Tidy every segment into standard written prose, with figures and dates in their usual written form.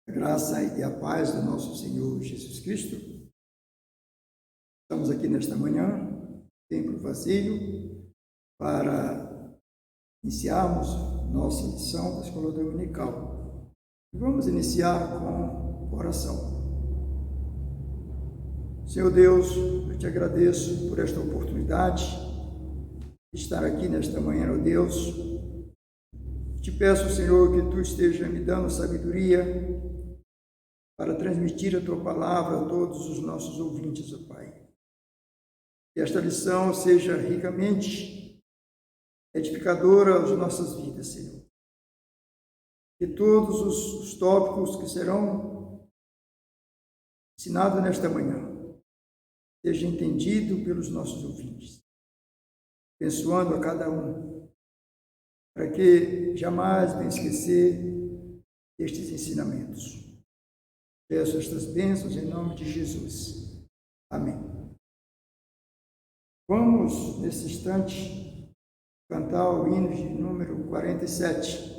A graça e a paz do nosso Senhor Jesus Cristo. Estamos aqui nesta manhã, templo vazio, para iniciarmos nossa lição da Escola Dominical. E vamos iniciar com oração. Senhor Deus, eu te agradeço por esta oportunidade de estar aqui nesta manhã, ó Deus. Te peço, Senhor, que Tu esteja me dando sabedoria para transmitir a Tua palavra a todos os nossos ouvintes, ó Pai. Que esta lição seja ricamente edificadora às nossas vidas, Senhor. Que todos os tópicos que serão ensinados nesta manhã sejam entendidos pelos nossos ouvintes, abençoando a cada um, para que jamais venha esquecer estes ensinamentos. Peço estas bênçãos em nome de Jesus. Amém. Vamos, nesse instante, cantar o hino de número 47.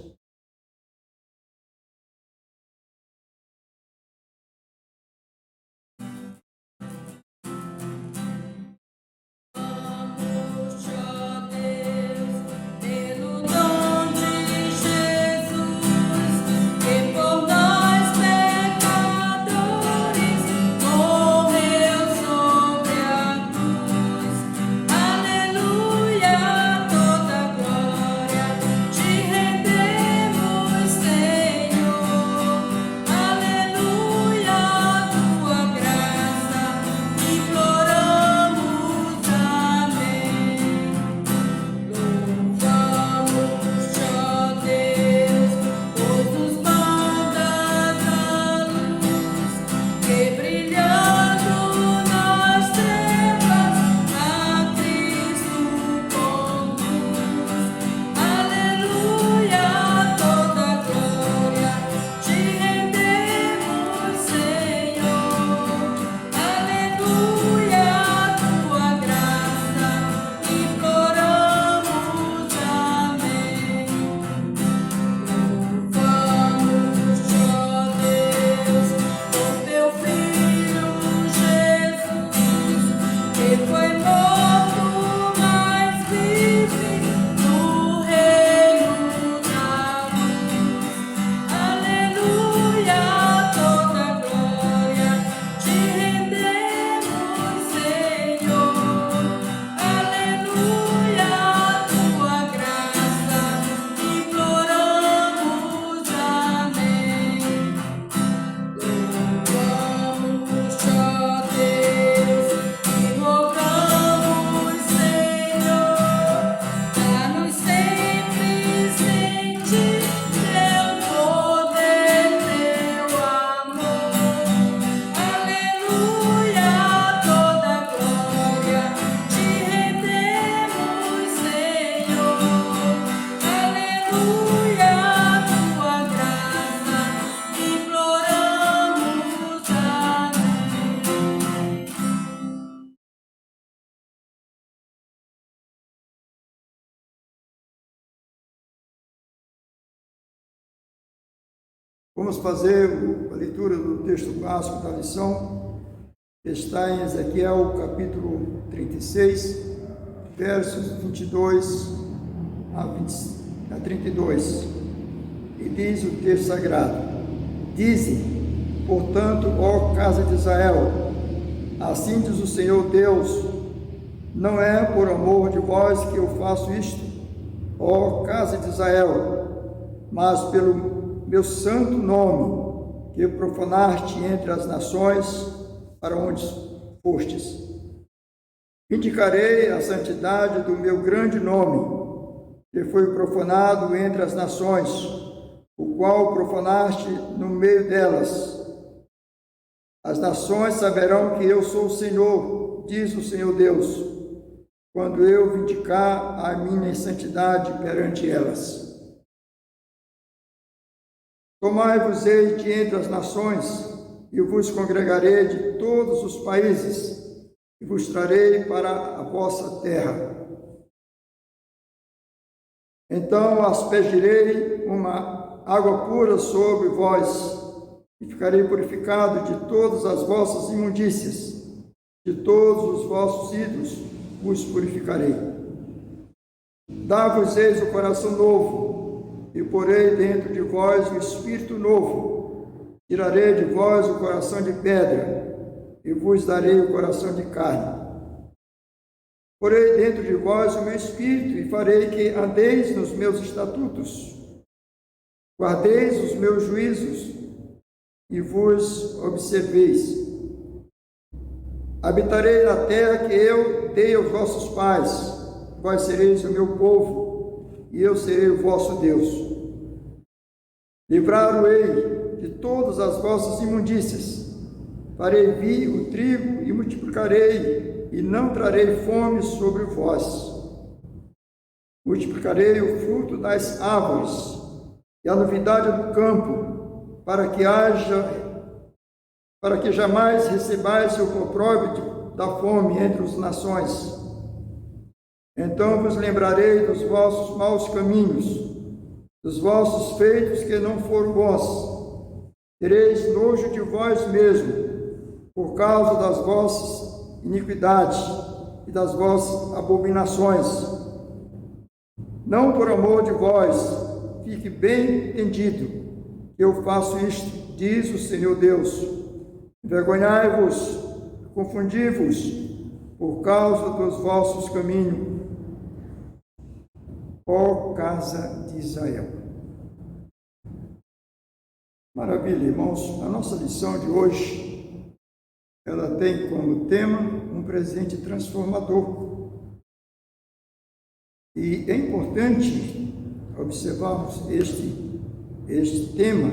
Vamos fazer a leitura do texto básico da lição, que está em Ezequiel, capítulo 36, versos 22 a 32. E diz o texto sagrado: Dize, portanto, ó casa de Israel, assim diz o Senhor Deus, não é por amor de vós que eu faço isto, ó casa de Israel, mas pelo meu santo nome, que profanaste entre as nações para onde fostes. Vindicarei a santidade do meu grande nome, que foi profanado entre as nações, o qual profanaste no meio delas. As nações saberão que eu sou o Senhor, diz o Senhor Deus, quando eu vindicar a minha santidade perante elas. Tomai-vos-ei de entre as nações, e vos congregarei de todos os países, e vos trarei para a vossa terra. Então aspergirei uma água pura sobre vós, e ficarei purificado de todas as vossas imundícias, de todos os vossos ídolos vos purificarei. Dá-vos-eis o coração novo, e porei dentro de vós o espírito novo. Tirarei de vós o coração de pedra, e vos darei o coração de carne. Porei dentro de vós o meu espírito, e farei que andeis nos meus estatutos, guardeis os meus juízos, e vos observeis. Habitarei na terra que eu dei aos vossos pais, vós sereis o meu povo, e eu serei o vosso Deus. Livrar-o-ei de todas as vossas imundícias, farei vir o trigo e multiplicarei, e não trarei fome sobre vós. Multiplicarei o fruto das árvores, e a novidade do campo, para que jamais recebais o opróbrio da fome entre as nações. Então vos lembrarei dos vossos maus caminhos, dos vossos feitos que não foram bons. Tereis nojo de vós mesmo, por causa das vossas iniquidades e das vossas abominações. Não por amor de vós, fique bem entendido, que eu faço isto, diz o Senhor Deus. Envergonhai-vos, confundi-vos, por causa dos vossos caminhos, ó casa de Israel. Maravilha, irmãos. A nossa lição de hoje, ela tem como tema um presente transformador. E é importante observarmos este tema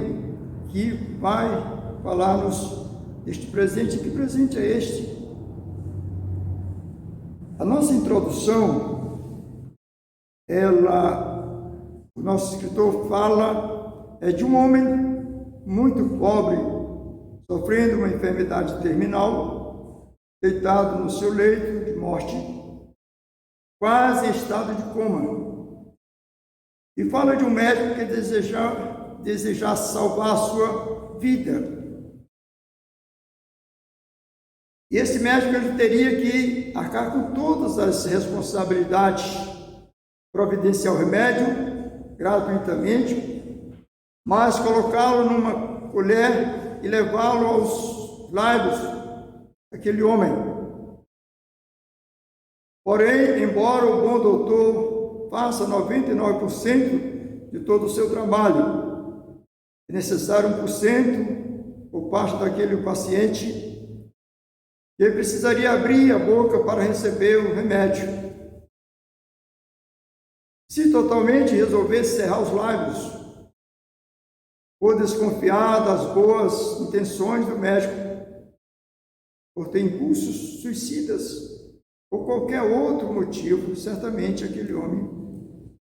que vai falar-nos deste presente. Que presente é este? A nossa introdução, o nosso escritor fala de um homem muito pobre, sofrendo uma enfermidade terminal, deitado no seu leito de morte, quase em estado de coma. E fala de um médico que desejasse salvar a sua vida. E esse médico ele teria que arcar com todas as responsabilidades, providenciar o remédio gratuitamente, mas colocá-lo numa colher e levá-lo aos lábios daquele homem. Porém, embora o bom doutor faça 99% de todo o seu trabalho, é necessário 1% por parte daquele paciente que precisaria abrir a boca para receber o remédio. Se totalmente resolvesse cerrar os lábios, por desconfiar das boas intenções do médico, por ter impulsos suicidas, ou qualquer outro motivo, certamente aquele homem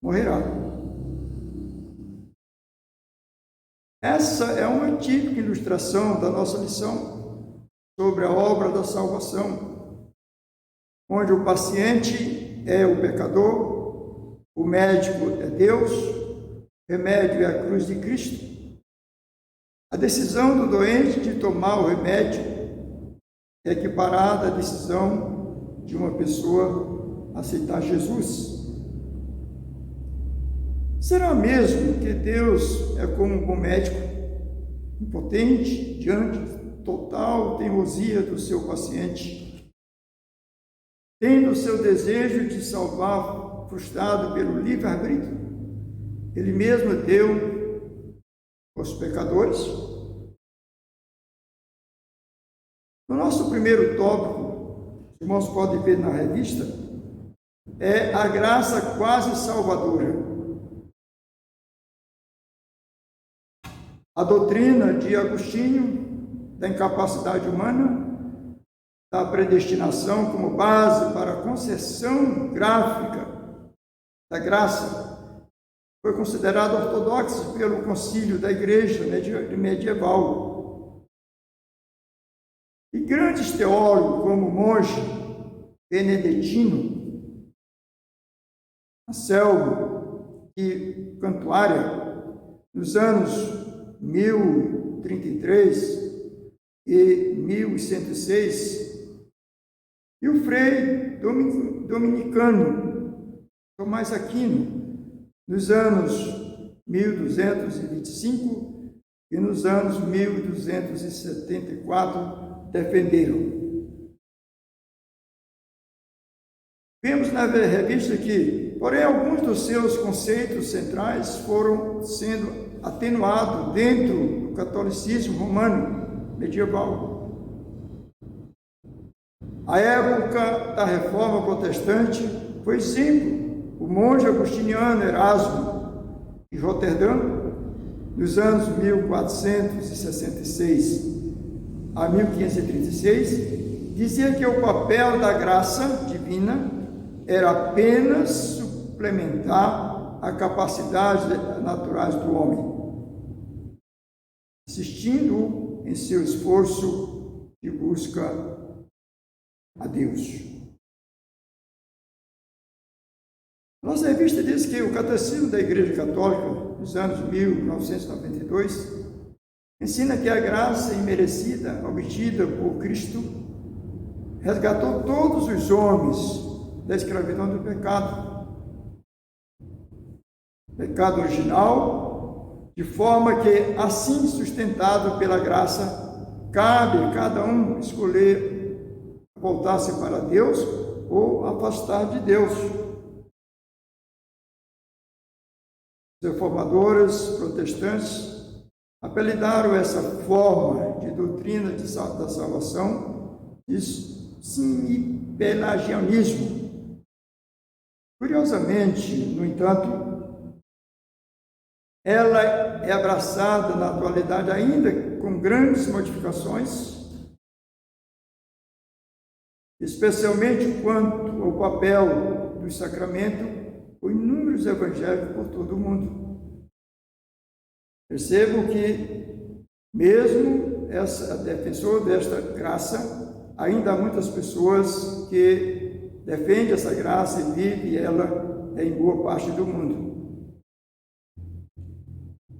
morrerá. Essa é uma típica ilustração da nossa lição sobre a obra da salvação, onde o paciente é o pecador, o médico é Deus, o remédio é a cruz de Cristo. A decisão do doente de tomar o remédio é equiparada à decisão de uma pessoa aceitar Jesus. Será mesmo que Deus é como um bom médico, impotente diante da total teimosia do seu paciente, tendo o seu desejo de salvar frustrado pelo livre-arbítrio? Ele mesmo deu aos pecadores? No nosso primeiro tópico, os irmãos podem ver na revista, é a graça quase salvadora. A doutrina de Agostinho da incapacidade humana, da predestinação como base para a concessão gráfica da graça, foi considerada ortodoxa pelo concílio da igreja medieval. E grandes teólogos como o monge beneditino Anselmo e Cantuária, nos anos 1000 33 e 1106, e o frei dominicano Tomás Aquino, nos anos 1225 e nos anos 1274, defenderam. Vemos na revista que, porém, alguns dos seus conceitos centrais foram sendo atenuados dentro do catolicismo romano medieval. A época da Reforma Protestante foi exemplo. O monge agostiniano Erasmo de Roterdã, nos anos 1466 a 1536, dizia que o papel da graça divina era apenas suplementar a capacidades naturais do homem, assistindo em seu esforço de busca a Deus. Nossa revista diz que o Catecismo da Igreja Católica, dos anos 1992, ensina que a graça imerecida obtida por Cristo resgatou todos os homens da escravidão do pecado original, de forma que, assim sustentado pela graça, cabe a cada um escolher voltar-se para Deus ou afastar de Deus. Os reformadores protestantes apelidaram essa forma de doutrina da salvação de semi-pelagianismo. Curiosamente, no entanto, ela é abraçada na atualidade ainda com grandes modificações, especialmente quanto ao papel do sacramento por inúmeros evangélicos por todo o mundo. Percebo que, mesmo defensor desta graça, ainda há muitas pessoas que defendem essa graça e vivem ela em boa parte do mundo.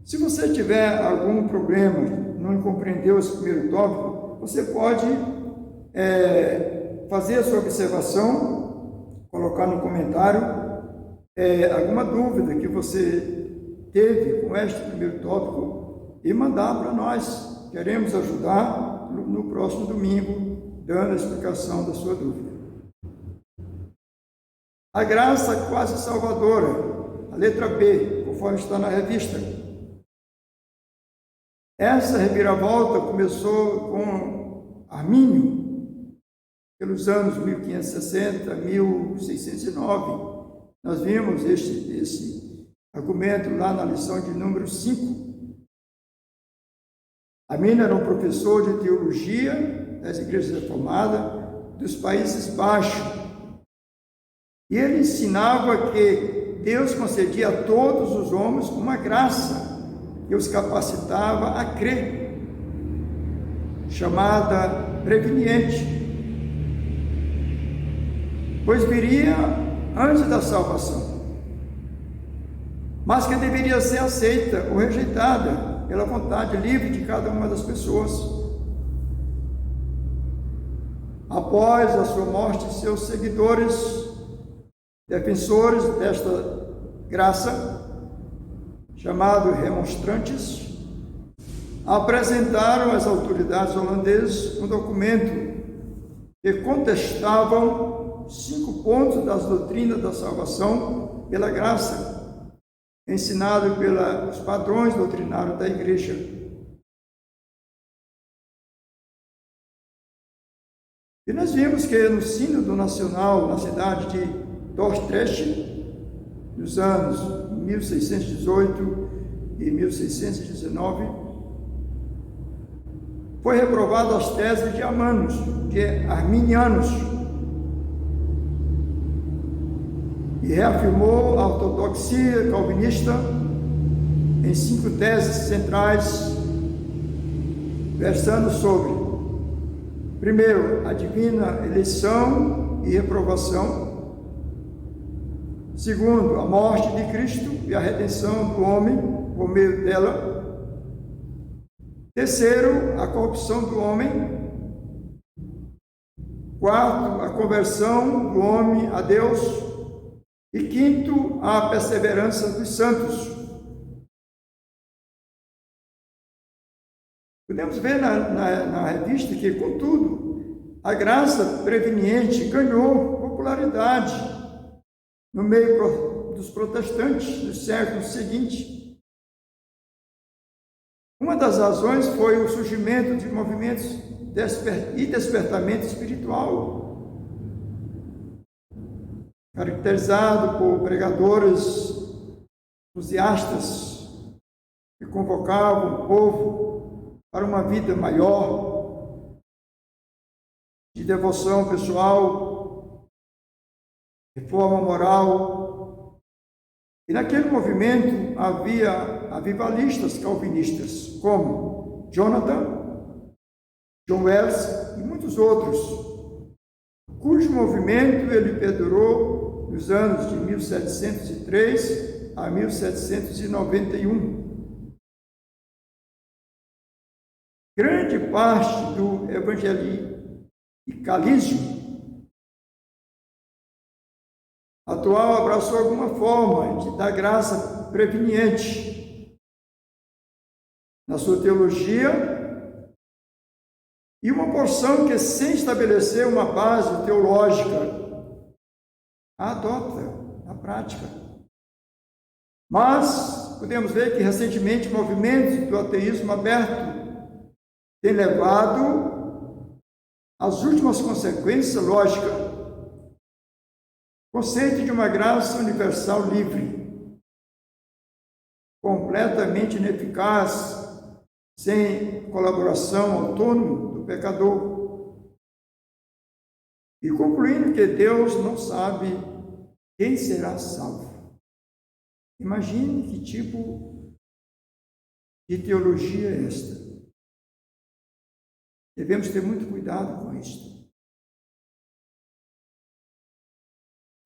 Se você tiver algum problema, não compreendeu esse primeiro tópico, você pode fazer a sua observação, colocar no comentário alguma dúvida que você teve com este primeiro tópico e mandar para nós. Queremos ajudar no próximo domingo, dando a explicação da sua dúvida. A graça quase salvadora, a letra B, conforme está na revista. Essa reviravolta começou com Armínio, pelos anos 1560 a 1609. Nós vimos esse argumento lá na lição de número 5. Armínio era um professor de teologia das igrejas reformadas dos Países Baixos. E ele ensinava que Deus concedia a todos os homens uma graça que os capacitava a crer, chamada preveniente, pois viria antes da salvação, mas que deveria ser aceita ou rejeitada pela vontade livre de cada uma das pessoas. Após a sua morte, seus seguidores, defensores desta graça, chamados remonstrantes, apresentaram às autoridades holandesas um documento que contestavam 5 pontos das doutrinas da salvação pela graça, ensinado pelos padrões doutrinários da Igreja. E nós vimos que no Sínodo Nacional, na cidade de Dordrecht, nos anos 1618 e 1619, foi reprovado as teses de arminianos, e reafirmou a ortodoxia calvinista em 5 teses centrais, versando sobre: primeiro, a divina eleição e reprovação; segundo, a morte de Cristo e a redenção do homem por meio dela; Terceiro, a corrupção do homem. Quarto, a conversão do homem a Deus. E quinto, a perseverança dos santos. Podemos ver na revista que, contudo, a graça preveniente ganhou popularidade no meio dos protestantes do século seguinte. Uma das razões foi o surgimento de movimentos e despertamento espiritual, caracterizado por pregadores entusiastas que convocavam o povo para uma vida maior, de devoção pessoal, reforma moral. E naquele movimento havia avivalistas calvinistas, como Jonathan, John Wesley e muitos outros, cujo movimento ele perdurou nos anos de 1703 a 1791. Grande parte do evangelicalismo atual abraçou alguma forma da graça preveniente na sua teologia, e uma porção que, sem estabelecer uma base teológica, a adota na prática. Mas podemos ver que recentemente movimentos do ateísmo aberto têm levado às últimas consequências lógicas. Conceito de uma graça universal livre, completamente ineficaz, sem colaboração autônoma do pecador. E concluindo que Deus não sabe quem será salvo. Imagine que tipo de teologia é esta. Devemos ter muito cuidado com isto.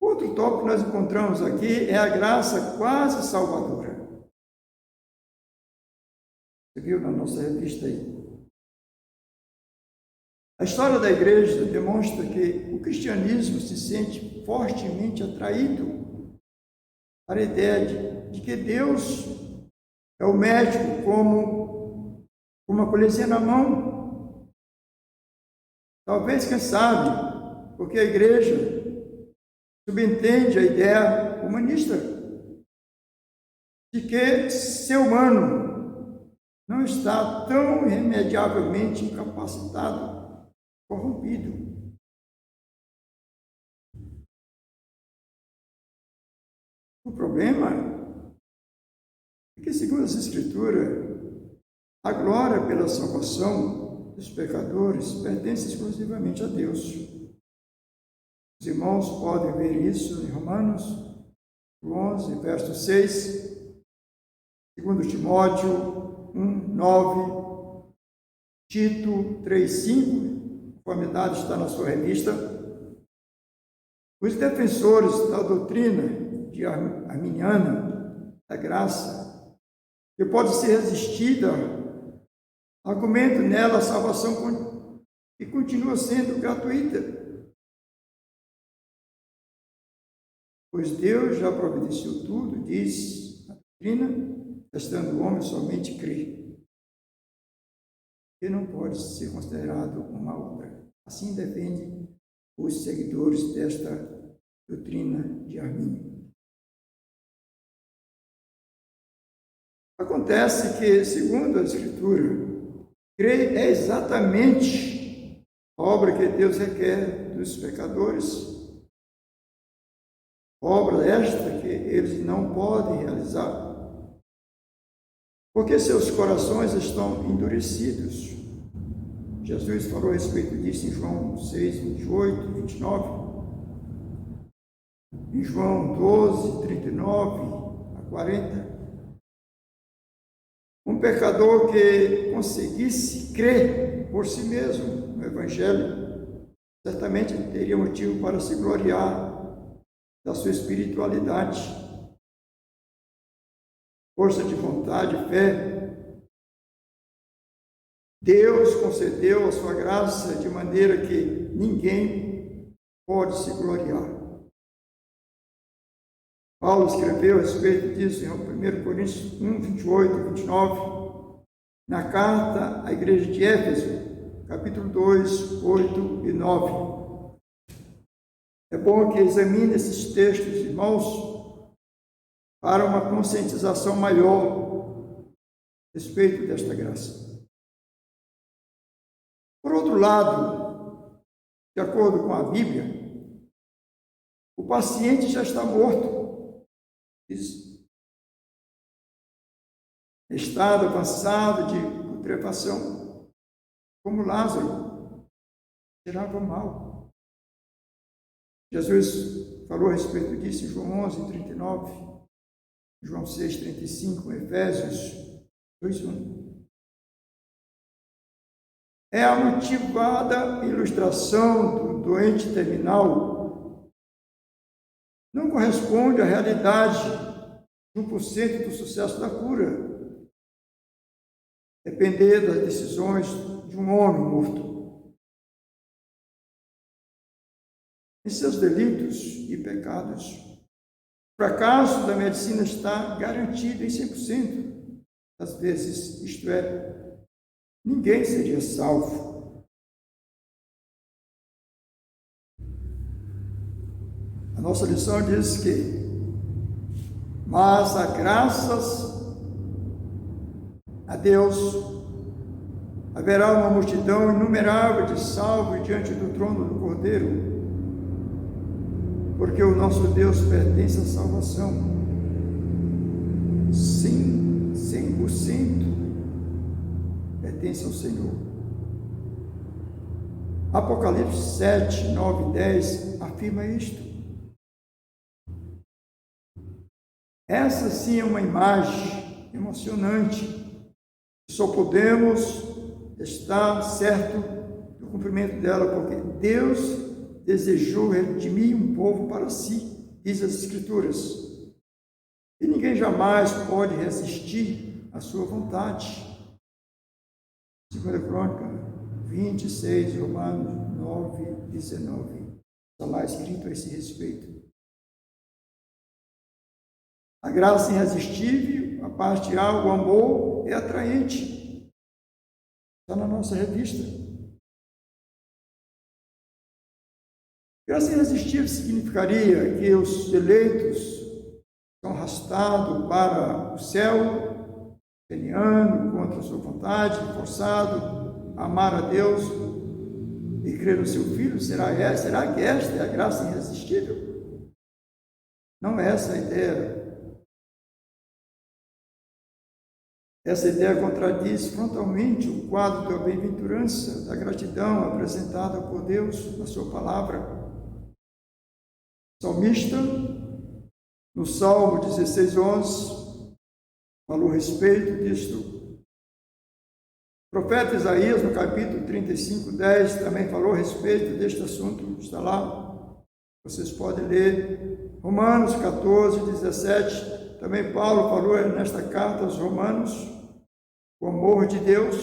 Outro tópico que nós encontramos aqui é a graça quase salvadora. Você viu na nossa revista aí? A história da igreja demonstra que o cristianismo se sente fortemente atraído para a ideia de que Deus é o médico como uma colherzinha na mão. Talvez, quem sabe, porque a igreja subentende a ideia humanista de que ser humano não está tão irremediavelmente incapacitado, corrompido. O problema é que, segundo as Escrituras, a glória pela salvação dos pecadores pertence exclusivamente a Deus. Os irmãos podem ver isso em Romanos 11, verso 6, 2 Timóteo 1, 9, Tito 3, 5, conforme dado está na sua revista. Os defensores da doutrina de arminiana da graça, que pode ser resistida, argumento nela a salvação que continua sendo gratuita, pois Deus já providenciou tudo, diz a doutrina, estando o homem somente crer, que não pode ser considerado uma obra. Assim defende os seguidores desta doutrina de Armínio. Acontece que, segundo a Escritura, crer é exatamente a obra que Deus requer dos pecadores, obra esta que eles não podem realizar, porque seus corações estão endurecidos. Jesus falou a respeito disso em João 6, 28, 29. Em João 12, 39 a 40. Um pecador que conseguisse crer por si mesmo no Evangelho, certamente teria motivo para se gloriar da sua espiritualidade, força de vontade, fé. Deus concedeu a sua graça de maneira que ninguém pode se gloriar. Paulo escreveu a respeito disso em 1 Coríntios 1, 28 e 29, na carta à igreja de Éfeso, capítulo 2, 8 e 9. É bom que examine esses textos, irmãos, para uma conscientização maior a respeito desta graça. Por outro lado, de acordo com a Bíblia, o paciente já está morto. Isso. Estado avançado de putrefação, como Lázaro, cheirava mal. Jesus falou a respeito disso em João 11, 39, João 6, 35, Efésios 2, 1. É a motivada ilustração do doente terminal. Não corresponde à realidade de 1% do sucesso da cura. Depender das decisões de um homem morto. Em seus delitos e pecados, o fracasso da medicina está garantido em 100% das vezes, isto é, ninguém seria salvo. A nossa lição diz que, mas a graças a Deus, haverá uma multidão inumerável de salvos diante do trono do Cordeiro, porque o nosso Deus pertence à salvação. Sim, 100% pertence ao Senhor. Apocalipse 7, 9 e 10 afirma isto. Essa sim é uma imagem emocionante. Só podemos estar certo do cumprimento dela, porque Deus desejou redimir um povo para si, diz as Escrituras. E ninguém jamais pode resistir à sua vontade. 2 Crônica 26, Romanos 9, 19. Está lá escrito a esse respeito. A graça irresistível, a parte A, o amor, é atraente. Está na nossa revista. Graça irresistível significaria que os eleitos são arrastados para o céu, peleando contra a sua vontade, forçado a amar a Deus e crer no seu Filho. Será que esta é a graça irresistível? Não é essa a ideia. Essa ideia contradiz frontalmente o quadro da bem-aventurança, da gratidão apresentada por Deus na sua palavra. O salmista, no Salmo 16, 11, falou a respeito disto. O profeta Isaías, no capítulo 35, 10, também falou a respeito deste assunto. Está lá, vocês podem ler. Romanos 14, 17, também Paulo falou nesta carta aos Romanos, o amor de Deus.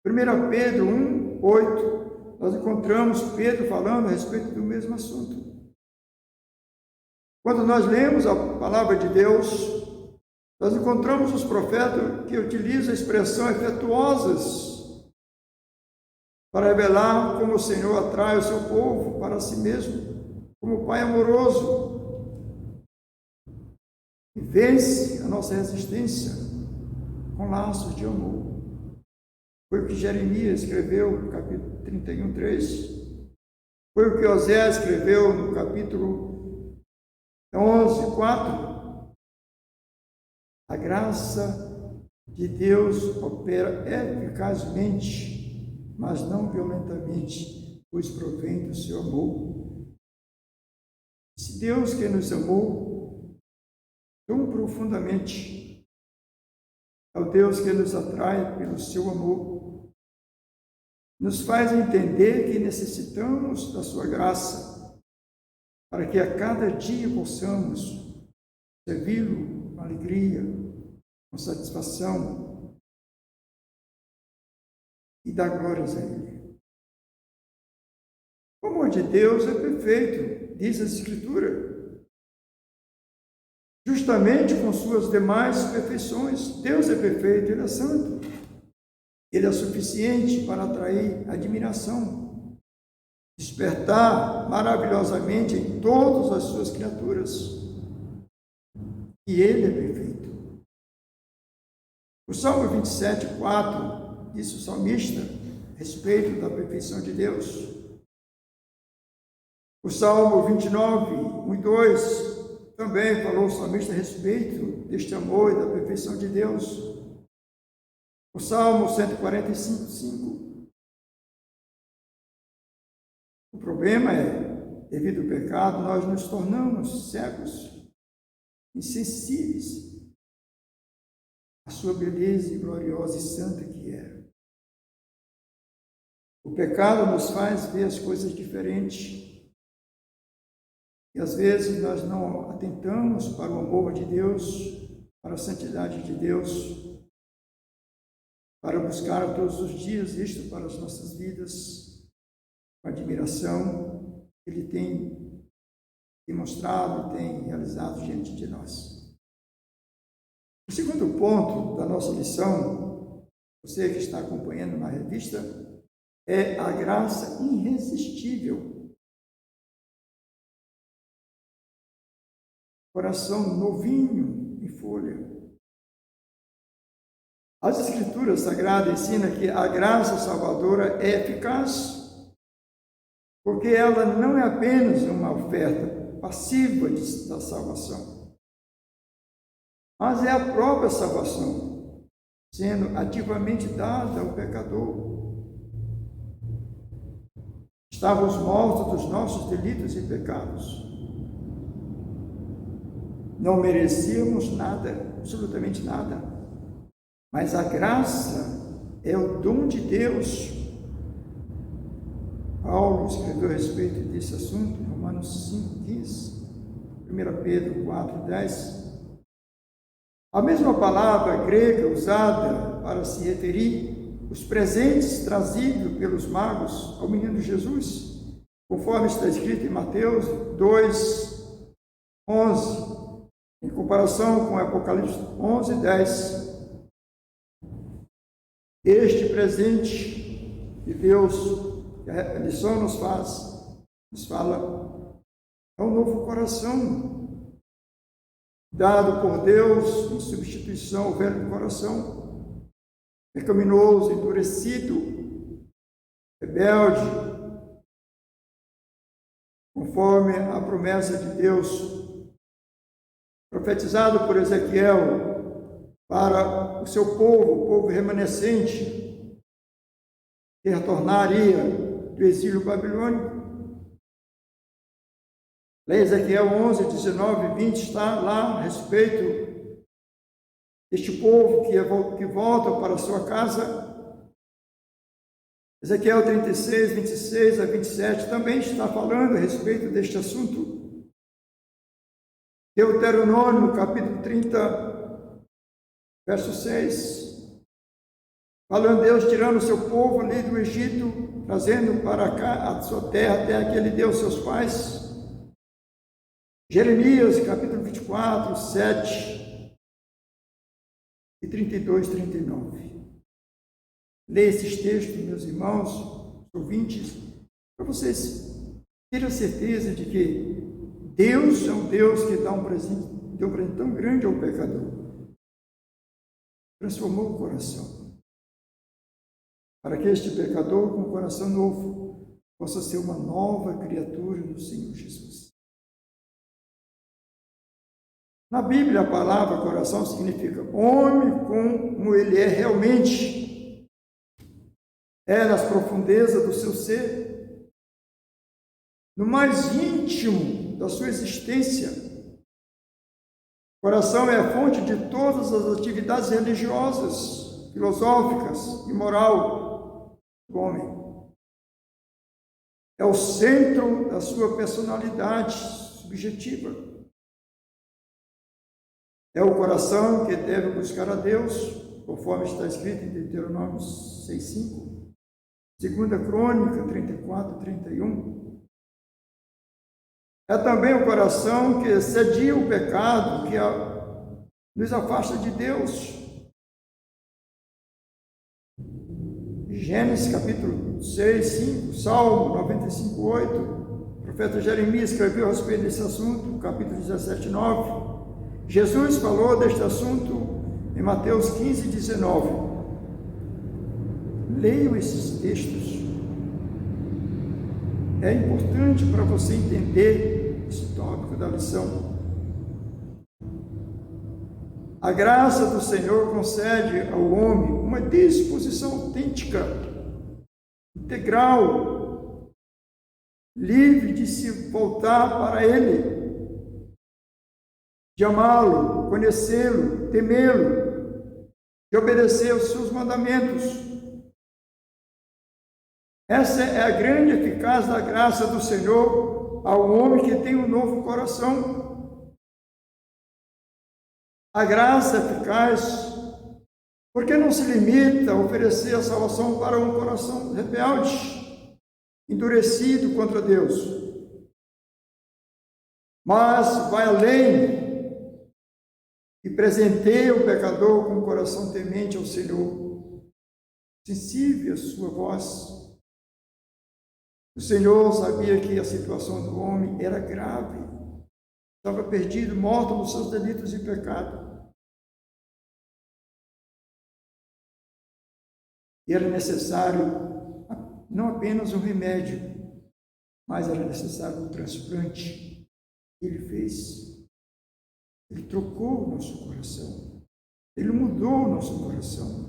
1 Pedro 1, 8, nós encontramos Pedro falando a respeito do mesmo assunto. Quando nós lemos a palavra de Deus, nós encontramos os profetas que utilizam expressões afetuosas para revelar como o Senhor atrai o seu povo para si mesmo, como Pai amoroso, e vence a nossa resistência com laços de amor. Foi o que Jeremias escreveu no capítulo 31, 3. Foi o que Oséias escreveu no capítulo 11, 4. A graça de Deus opera eficazmente, mas não violentamente, pois provém do seu amor. Se Deus que nos amou tão profundamente, é o Deus que nos atrai pelo seu amor, nos faz entender que necessitamos da sua graça, para que a cada dia possamos servi-lo com alegria, com satisfação. e dá glórias a Ele. O amor de Deus é perfeito, diz a Escritura. Justamente com suas demais perfeições. Deus é perfeito, Ele é santo. Ele é suficiente para atrair admiração, despertar maravilhosamente em todas as suas criaturas. E Ele é perfeito. O Salmo 27, 4, diz o salmista, a respeito da perfeição de Deus. O Salmo 29, 1 e 2, também falou o salmista a respeito deste amor e da perfeição de Deus. O Salmo 145, 5. O problema é, devido ao pecado, nós nos tornamos cegos, insensíveis à sua beleza gloriosa e santa que é. O pecado nos faz ver as coisas diferentes. E às vezes nós não atentamos para o amor de Deus, para a santidade de Deus, para buscar todos os dias isto para as nossas vidas, com a admiração que Ele tem demonstrado, tem realizado diante de nós. O segundo ponto da nossa lição, você que está acompanhando na revista, é a graça irresistível. Coração novinho em folha. As Escrituras Sagradas ensinam que a graça salvadora é eficaz, porque ela não é apenas uma oferta passiva da salvação, mas é a própria salvação, sendo ativamente dada ao pecador. Estávamos mortos dos nossos delitos e pecados. Não merecíamos nada, absolutamente nada. Mas a graça é o dom de Deus. Paulo escreveu a respeito desse assunto em Romanos 5,15, 1 Pedro 4,10. A mesma palavra grega usada para se referir os presentes trazidos pelos magos ao menino Jesus, conforme está escrito em Mateus 2,11, em comparação com Apocalipse 11,10. Este presente que Deus, que a lição nos fala, é um novo coração, dado por Deus em substituição ao velho coração, pecaminoso, endurecido, rebelde, conforme a promessa de Deus, profetizado por Ezequiel, para o seu povo, o povo remanescente, que retornaria do exílio babilônico. Lá em Ezequiel 11, 19 e 20 está lá a respeito deste povo que volta para a sua casa. Ezequiel 36, 26 a 27 também está falando a respeito deste assunto. Deuteronômio, capítulo 30, verso 6, falando Deus tirando o seu povo ali do Egito, trazendo para cá a sua terra, até que Ele deu aos seus pais. Jeremias, capítulo 24, 7 e 32, 39. Leia esses textos, meus irmãos, ouvintes, para vocês terem a certeza de que Deus é um Deus que dá um presente tão grande ao pecador. Transformou o coração, para que este pecador com um coração novo possa ser uma nova criatura do Senhor Jesus. Na Bíblia, a palavra coração significa homem como ele é realmente, é nas profundezas do seu ser, no mais íntimo da sua existência. O coração é a fonte de todas as atividades religiosas, filosóficas e moral do homem. É o centro da sua personalidade subjetiva. É o coração que deve buscar a Deus, conforme está escrito em Deuteronômio 6,5. Segunda Crônica 34, 31. É também o coração que cedia o pecado, que nos afasta de Deus. Gênesis capítulo 6, 5, Salmo 95, 8. O profeta Jeremias escreveu a respeito desse assunto, capítulo 17, 9. Jesus falou deste assunto em Mateus 15, 19. Leiam esses textos. É importante para você entender esse tópico da lição. A graça do Senhor concede ao homem uma disposição autêntica, integral, livre de se voltar para Ele, de amá-lo, conhecê-lo, temê-lo, de obedecer aos seus mandamentos. Essa é a grande eficácia da graça do Senhor ao homem que tem um novo coração. A graça eficaz, porque não se limita a oferecer a salvação para um coração rebelde, endurecido contra Deus, mas vai além e presenteia o pecador com um coração temente ao Senhor, sensível à sua voz. O Senhor sabia que a situação do homem era grave, estava perdido, morto nos seus delitos e pecados. E era necessário não apenas um remédio, mas era necessário um transplante. Ele fez. Ele trocou o nosso coração. Ele mudou o nosso coração.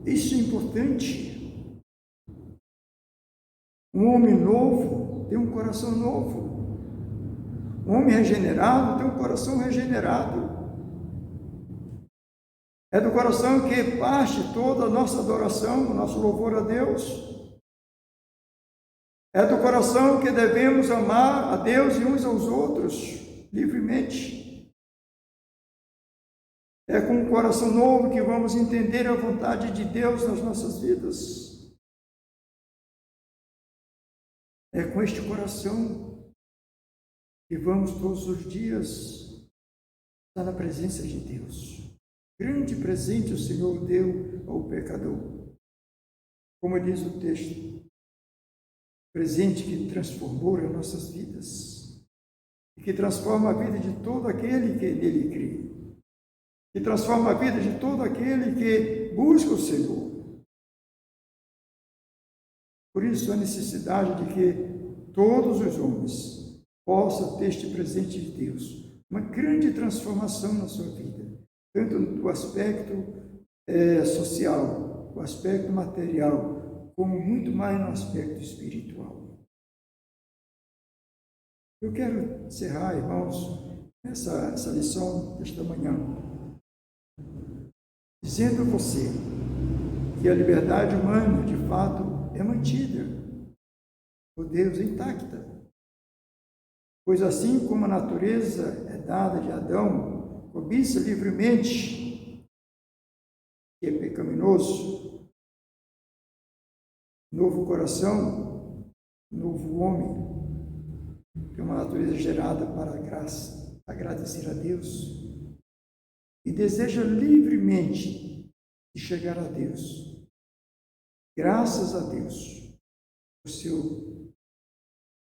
Isso é importante. Um homem novo tem um coração novo. Um homem regenerado tem um coração regenerado. É do coração que parte toda a nossa adoração, o nosso louvor a Deus. É do coração que devemos amar a Deus e uns aos outros, livremente. É com um coração novo que vamos entender a vontade de Deus nas nossas vidas. É com este coração que vamos todos os dias estar na presença de Deus. Grande presente o Senhor deu ao pecador. Como diz o texto, presente que transformou as nossas vidas e que transforma a vida de todo aquele que nele crê, que transforma a vida de todo aquele que busca o Senhor. Por isso a necessidade de que todos os homens possam ter este presente de Deus, uma grande transformação na sua vida, tanto do aspecto social, o aspecto material, como muito mais no aspecto espiritual. Eu quero encerrar, irmãos, essa lição desta manhã, dizendo a você que a liberdade humana, de fato, é mantida por Deus intacta. Pois assim como a natureza é dada de Adão, cobiça livremente, que é pecaminoso, novo coração, novo homem, que é uma natureza gerada para a graça, agradecer a Deus, e deseja livremente chegar a Deus, graças a Deus, o seu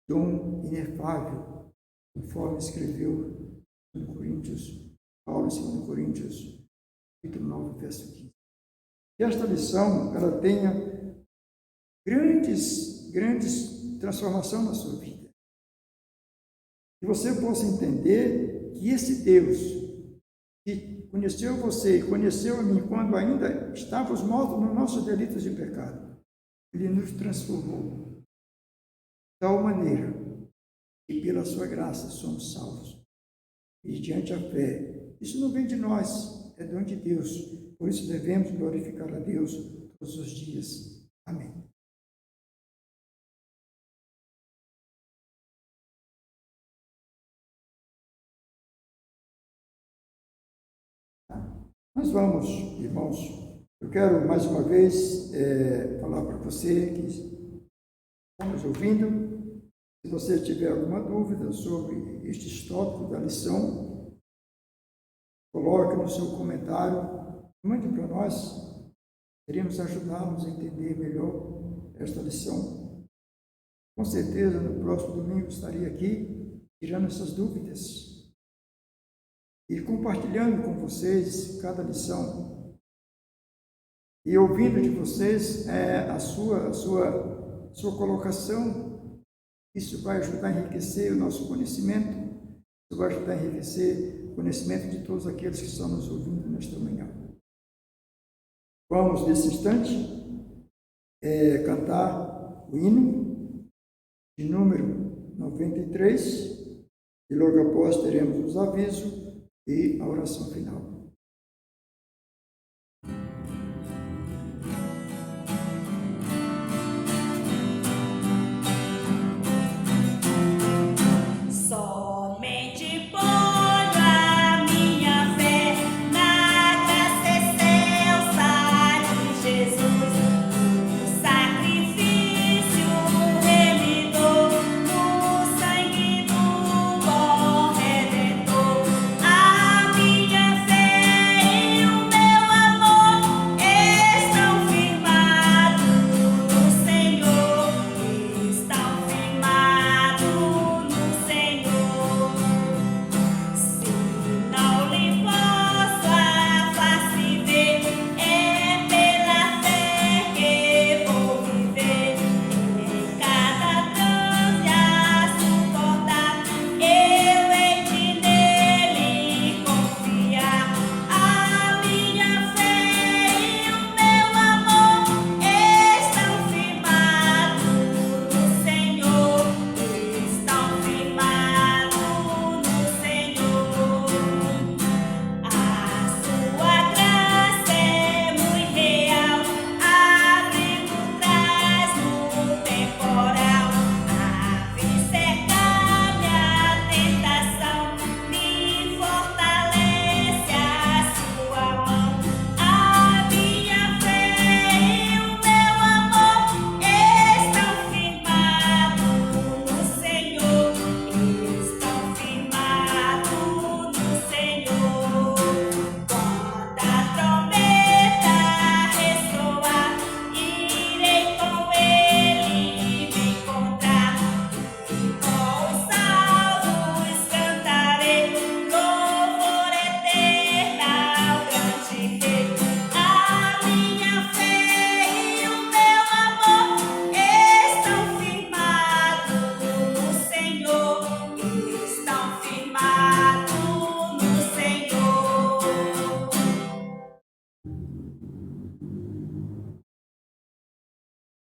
dom inefável, conforme escreveu em Coríntios, Paulo em 2 Coríntios, capítulo 9, verso 15. Que esta lição, ela tenha grandes transformações na sua vida. Que você possa entender que esse Deus, que conheceu você e conheceu a mim quando ainda estávamos mortos nos nossos delitos e pecado, Ele nos transformou de tal maneira que pela sua graça somos salvos. E diante a fé, isso não vem de nós, é dom de Deus. Por isso devemos glorificar a Deus todos os dias. Amém. Nós vamos, irmãos, Eu quero mais uma vez falar para você que está nos ouvindo. Se você tiver alguma dúvida sobre este tópico da lição, coloque no seu comentário, mande para nós. Queremos ajudá-los a entender melhor esta lição. Com certeza, no próximo domingo estarei aqui tirando essas dúvidas e compartilhando com vocês cada lição. E ouvindo de vocês a sua colocação. Isso vai ajudar a enriquecer o nosso conhecimento. Isso vai ajudar a enriquecer o conhecimento de todos aqueles que estão nos ouvindo nesta manhã. Vamos, nesse instante, cantar o hino de número 93 e logo após teremos os avisos e a oração final.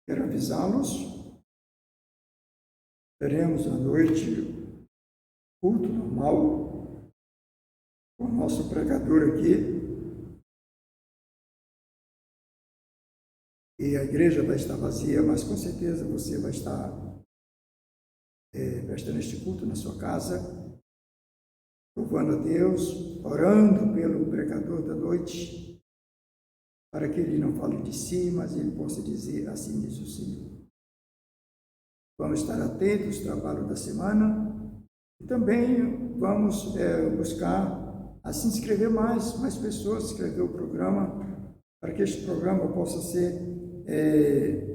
Quero avisá-los, teremos à noite culto normal com o nosso pregador aqui. E a igreja vai estar vazia, mas com certeza você vai estar prestando este culto na sua casa, louvando a Deus, orando pelo pregador da noite, para que ele não fale de si, mas ele possa dizer: assim diz o Senhor. Vamos estar atentos ao trabalho da semana e também vamos buscar a se inscrever mais pessoas, se inscrever o programa, para que este programa possa ser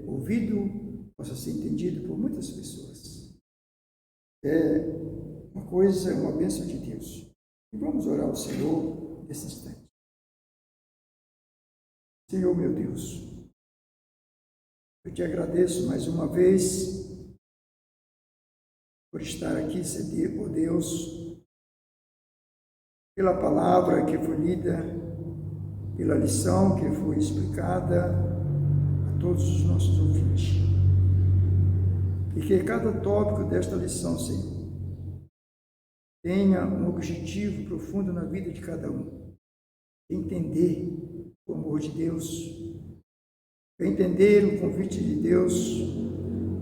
ouvido, possa ser entendido por muitas pessoas. É uma bênção de Deus. E vamos orar ao Senhor nesse instante. Senhor, meu Deus, eu te agradeço mais uma vez por estar aqui, ó Deus, pela palavra que foi lida, pela lição que foi explicada a todos os nossos ouvintes. E que cada tópico desta lição, Senhor, tenha um objetivo profundo na vida de cada um. Entender o amor de Deus, entender o convite de Deus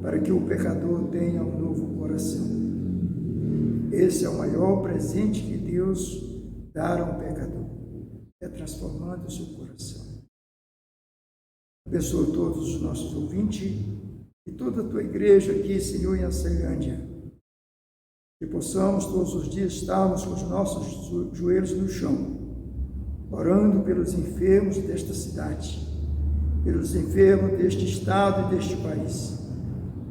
para que o pecador tenha um novo coração. Esse é o maior presente que Deus dá a um pecador, é transformando o seu coração. Abençoa todos os nossos ouvintes e toda a tua igreja aqui, Senhor, em Aceilândia. Que possamos todos os dias estarmos com os nossos joelhos no chão, orando pelos enfermos desta cidade, pelos enfermos deste estado e deste país,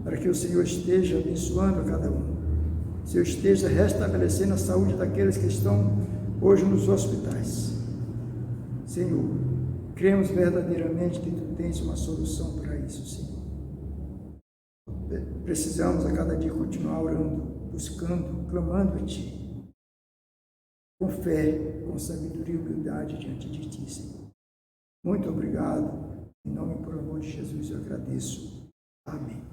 para que o Senhor esteja abençoando a cada um. O Senhor esteja restabelecendo a saúde daqueles que estão hoje nos hospitais. Senhor, cremos verdadeiramente que Tu tens uma solução para isso, Senhor. Precisamos a cada dia continuar orando, buscando, clamando a Ti, com fé, com sabedoria e humildade diante de Ti, Senhor. Muito obrigado. Em nome e por amor de Jesus eu agradeço. Amém.